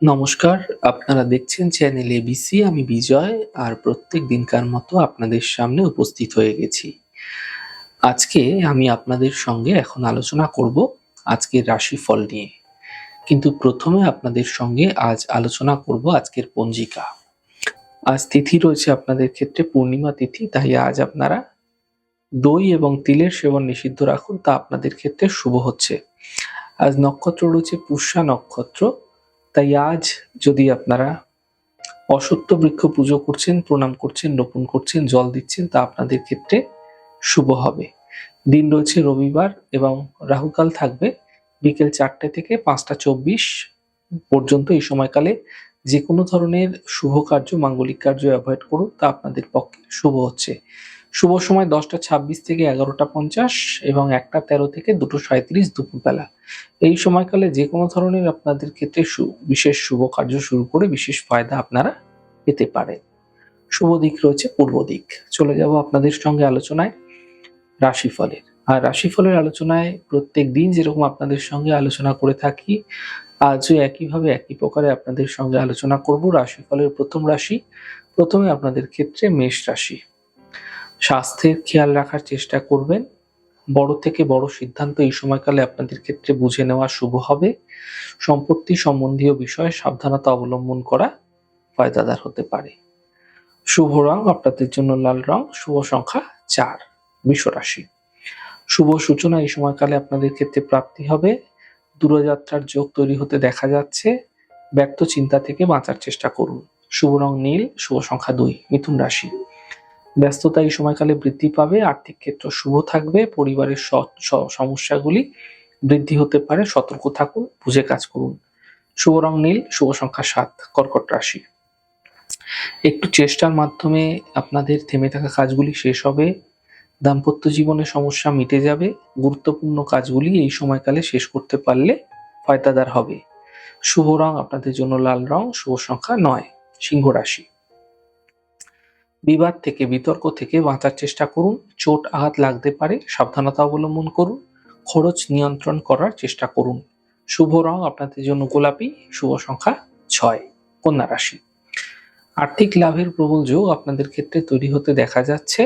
নমস্কার, আপনারা দেখছেন চ্যানেল এবিসি। আমি বিজয় আর প্রত্যেক দিনকার মতো আপনাদের সামনে উপস্থিত হয়ে গেছি। আজকে আমি আপনাদের সঙ্গে এখন আলোচনা করব আজকের রাশিফল নিয়ে। কিন্তু প্রথমে আপনাদের সঙ্গে আজ আলোচনা করব আজকের পঞ্জিকা। আজ তিথি রয়েছে আপনাদের ক্ষেত্রে পূর্ণিমা তিথি, তাই আজ আপনারা দই এবং তিলের সেবন নিষিদ্ধ রাখুন, তা আপনাদের ক্ষেত্রে শুভ হচ্ছে। আজ নক্ষত্র রয়েছে পুষ্যা নক্ষত্র, তাই আজ যদি আপনারা অশ্বত্থ বৃক্ষ পুজো করছেন, প্রণাম করছেন, রোপণ করছেন, জল দিচ্ছেন, তা আপনাদের ক্ষেত্রে শুভ হবে। দিন রয়েছে রবিবার এবং রাহুকাল থাকবে বিকেল 4টে থেকে 5টা 24 পর্যন্ত। এই সময়কালে যে কোনো ধরনের শুভ কার্য, মাঙ্গলিক কার্য অ্যাভয়েড করুন, তা আপনাদের পক্ষে শুভ হচ্ছে। শুভ সময় 10টা 26 থেকে 11টা 50 এবং 1টা 13 থেকে 2টো 37 দুপুরবেলা। এই সময়কালে যে কোনো ধরনের আপনাদের ক্ষেত্রে বিশেষ শুভ কার্য শুরু করে বিশেষ ফায়দা আপনারা পেতে পারেন। শুভ দিক রয়েছে পূর্ব দিক। চলে যাব আপনাদের সঙ্গে আলোচনায় রাশিফলের। আর রাশিফলের আলোচনায় প্রত্যেক দিন যেরকম আপনাদের সঙ্গে আলোচনা করে থাকি, আজও একইভাবে একই প্রকারে আপনাদের সঙ্গে আলোচনা করব রাশিফলের প্রথম রাশি। প্রথমে আপনাদের ক্ষেত্রে মেষ রাশি। স্বাস্থ্যের খেয়াল রাখার চেষ্টা করবেন। বড় থেকে বড় সিদ্ধান্ত এই সময়কালে আপনাদের ক্ষেত্রে বুঝে নেওয়া শুভ হবে। সম্পত্তি সম্বন্ধীয় বিষয়ে সাবধানতা অবলম্বন করা ফায়দাদার হতে পারে। শুভ রং আপনাদের জন্য লাল রং, শুভ সংখ্যা 4। বৃষ রাশি। শুভ সূচনা এই সময়কালে আপনাদের ক্ষেত্রে প্রাপ্তি হবে। দূরযাত্রার যোগ তৈরি হতে দেখা যাচ্ছে। ব্যর্থ চিন্তা থেকে বাঁচার চেষ্টা করুন। শুভ রং নীল, শুভ সংখ্যা 2। মিথুন রাশি। ব্যস্ততা এই সময়কালে বৃদ্ধি পাবে। আর্থিক ক্ষেত্র শুভ থাকবে। পরিবারের সমস্যাগুলি বৃদ্ধি হতে পারে। সতর্ক থাকুন, বুঝে কাজ করুন। শুভ রং নীল, শুভ সংখ্যা 7। কর্কট রাশি। একটু চেষ্টার মাধ্যমে আপনাদের থেমে থাকা কাজগুলি শেষ হবে। দাম্পত্য জীবনে সমস্যা মিটে যাবে। গুরুত্বপূর্ণ কাজগুলি এই সময়কালে শেষ করতে পারলে ফায়দাদার হবে। শুভ রং আপনাদের জন্য লাল রং, শুভ সংখ্যা 9। সিংহ রাশি। বিবাদ থেকে, বিতর্ক থেকে বাঁচার চেষ্টা করুন। চোট আঘাত লাগতে পারে, সাবধানতা অবলম্বন করুন। খরচ নিয়ন্ত্রণ করার চেষ্টা করুন। শুভ রং আপনাদের জন্য গোলাপি, শুভ সংখ্যা 6। কন্যা রাশি। আর্থিক লাভের প্রবল যোগ আপনাদের ক্ষেত্রে তৈরি হতে দেখা যাচ্ছে।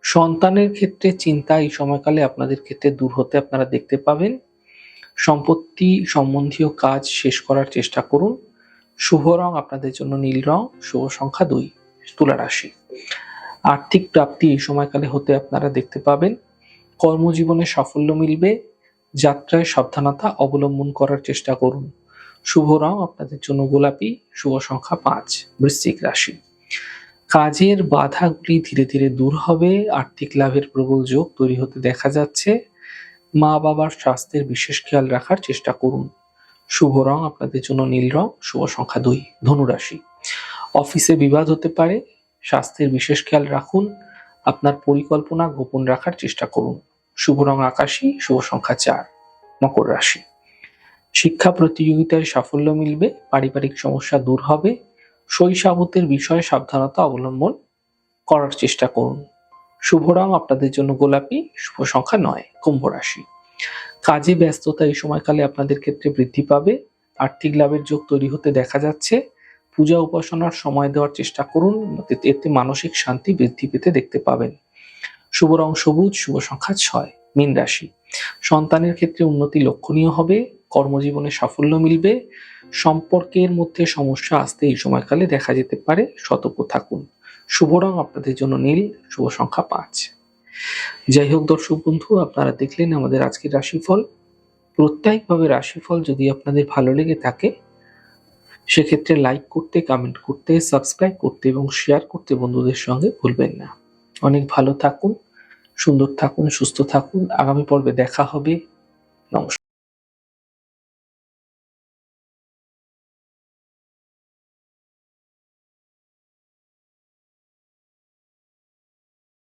সন্তানের ক্ষেত্রে চিন্তা এই সময়কালে আপনাদের ক্ষেত্রে দূর হতে আপনারা দেখতে পাবেন। সম্পত্তি সম্বন্ধীয় কাজ শেষ করার চেষ্টা করুন। শুভ রং আপনাদের জন্য নীল রং, শুভ সংখ্যা 2। তুলা রাশি। আর্থিক প্রাপ্তি এই সময়কালে হতে আপনারা দেখতে পাবেন। কর্মজীবনে সাফল্য মিলবে। যাত্রায় সাবধানতা অবলম্বন করার চেষ্টা করুন। শুভ রং আপনাদের জন্য গোলাপি, শুভ সংখ্যা 5। বৃশ্চিক রাশি। কাজের বাধাগুলি ধীরে ধীরে দূর হবে। আর্থিক লাভের প্রবল যোগ তৈরি হতে দেখা যাচ্ছে। মা বাবার স্বাস্থ্যের বিশেষ খেয়াল রাখার চেষ্টা করুন। শুভ রং আপনাদের জন্য নীল রং, শুভ সংখ্যা 2। ধনু রাশি। অফিসে বিবাদ হতে পারে। স্বাস্থ্যের বিশেষ খেয়াল রাখুন। আপনার পরিকল্পনা গোপন রাখার চেষ্টা করুন। শুভ রং আকাশী, শুভ সংখ্যা 4। মকর রাশি। শিক্ষা প্রতিযোগিতায় সাফল্য মিলবে। পারিবারিক সমস্যা দূর হবে। শৈশবতের বিষয়ে সাবধানতা অবলম্বন করার চেষ্টা করুন। শুভ রং আপনাদের জন্য গোলাপি, শুভ সংখ্যা 9। কুম্ভ রাশি। কাজে ব্যস্ততা এই সময়কালে আপনাদের ক্ষেত্রে বৃদ্ধি পাবে। আর্থিক লাভের যোগ তৈরি হতে দেখা যাচ্ছে। পূজা উপাসনার সময় দেওয়ার চেষ্টা করুন, এতে মানসিক শান্তি বৃদ্ধি পেতে দেখতে পাবেন। শুভ রং সবুজ, শুভ সংখ্যা 6। মীন রাশি। সন্তানের ক্ষেত্রে উন্নতি লক্ষণীয় হবে। কর্মজীবনে সাফল্য মিলবে। সম্পর্কের মধ্যে সমস্যা আসতে এই সময়কালে দেখা যেতে পারে, সতর্ক থাকুন। শুভ রং আপনাদের জন্য নীল, শুভ সংখ্যা 5। যাই হোক দর্শক বন্ধু, আপনারা দেখলেন আমাদের আজকের রাশিফল। প্রত্যেকভাবে রাশিফল যদি আপনাদের ভালো লেগে থাকে, সেক্ষেত্রে লাইক করতে, কমেন্ট করতে, সাবস্ক্রাইব করতে এবং শেয়ার করতে বন্ধুদের সঙ্গে ভুলবেন না। অনেক ভালো থাকুন, সুন্দর থাকুন, সুস্থ থাকুন। আগামী পর্বে দেখা হবে। নমস্কার।